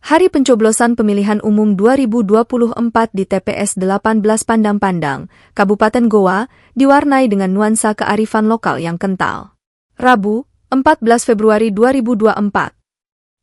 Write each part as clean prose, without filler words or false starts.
Hari pencoblosan pemilihan umum 2024 di TPS 18 Pandang-Pandang, Kabupaten Goa, diwarnai dengan nuansa kearifan lokal yang kental. Rabu, 14 Februari 2024.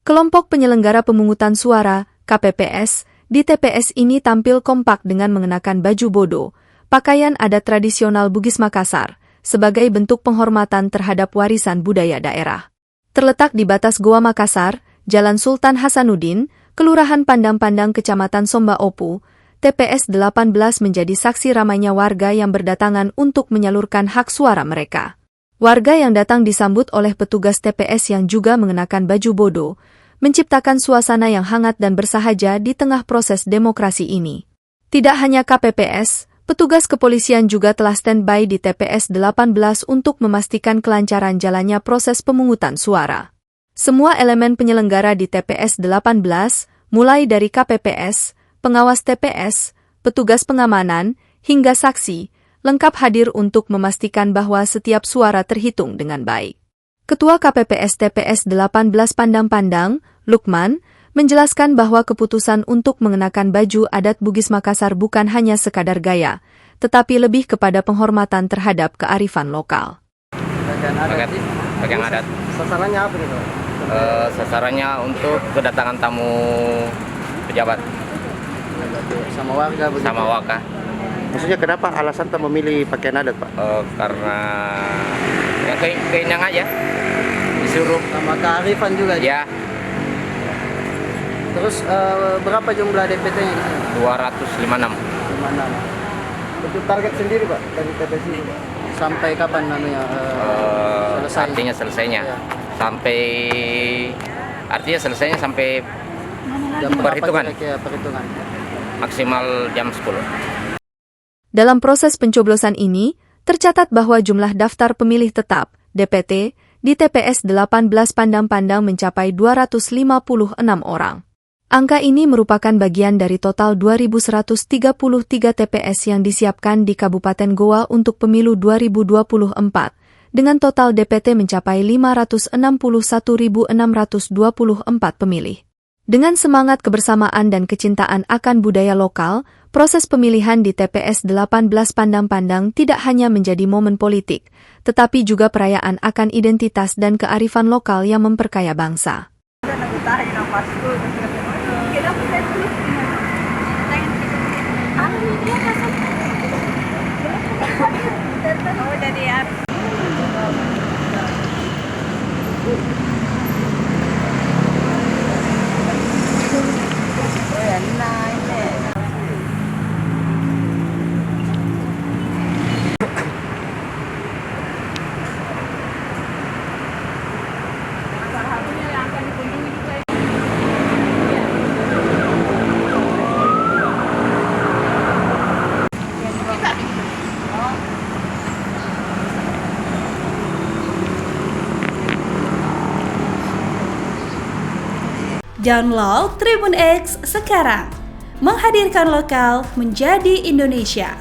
Kelompok penyelenggara pemungutan suara, KPPS, di TPS ini tampil kompak dengan mengenakan baju bodo, pakaian adat tradisional Bugis Makassar, sebagai bentuk penghormatan terhadap warisan budaya daerah. Terletak di batas Goa Makassar, Jalan Sultan Hasanuddin, Kelurahan Pandang-Pandang, Kecamatan Somba Opu, TPS 18 menjadi saksi ramainya warga yang berdatangan untuk menyalurkan hak suara mereka. Warga yang datang disambut oleh petugas TPS yang juga mengenakan baju bodo, menciptakan suasana yang hangat dan bersahaja di tengah proses demokrasi ini. Tidak hanya KPPS, petugas kepolisian juga telah standby di TPS 18 untuk memastikan kelancaran jalannya proses pemungutan suara. Semua elemen penyelenggara di TPS 18, mulai dari KPPS, pengawas TPS, petugas pengamanan, hingga saksi, lengkap hadir untuk memastikan bahwa setiap suara terhitung dengan baik. Ketua KPPS TPS 18 Pandang-Pandang, Lukman, menjelaskan bahwa keputusan untuk mengenakan baju adat Bugis Makassar bukan hanya sekadar gaya, tetapi lebih kepada penghormatan terhadap kearifan lokal. Pakaian adat. Sasarannya apa nih, Pak? Sasarannya untuk kedatangan tamu pejabat Sama warga begitu? sama warga. Maksudnya kenapa alasan tak memilih pakaian adat, Pak? Karena ya keinginan aja disuruh. Sama kearifan juga? Ya, Terus berapa jumlah DPT-nya di sini? 256. Gimana? Untuk target sendiri, Pak, dari TPS ini, Pak? Sampai kapan namanya selesai? Artinya selesainya Ya. artinya selesainya sampai Jam berapa perhitungan. kira-kira perhitungan? Maksimal jam 10. Dalam proses pencoblosan ini, tercatat bahwa jumlah daftar pemilih tetap, DPT, di TPS 18 Pandang-Pandang mencapai 256 orang. Angka ini merupakan bagian dari total 2.133 TPS yang disiapkan di Kabupaten Goa untuk pemilu 2024, dengan total DPT mencapai 561.624 pemilih. Dengan semangat kebersamaan dan kecintaan akan budaya lokal, proses pemilihan di TPS 18 Pandang-Pandang tidak hanya menjadi momen politik, tetapi juga perayaan akan identitas dan kearifan lokal yang memperkaya bangsa. Download Tribun X sekarang, menghadirkan lokal menjadi Indonesia.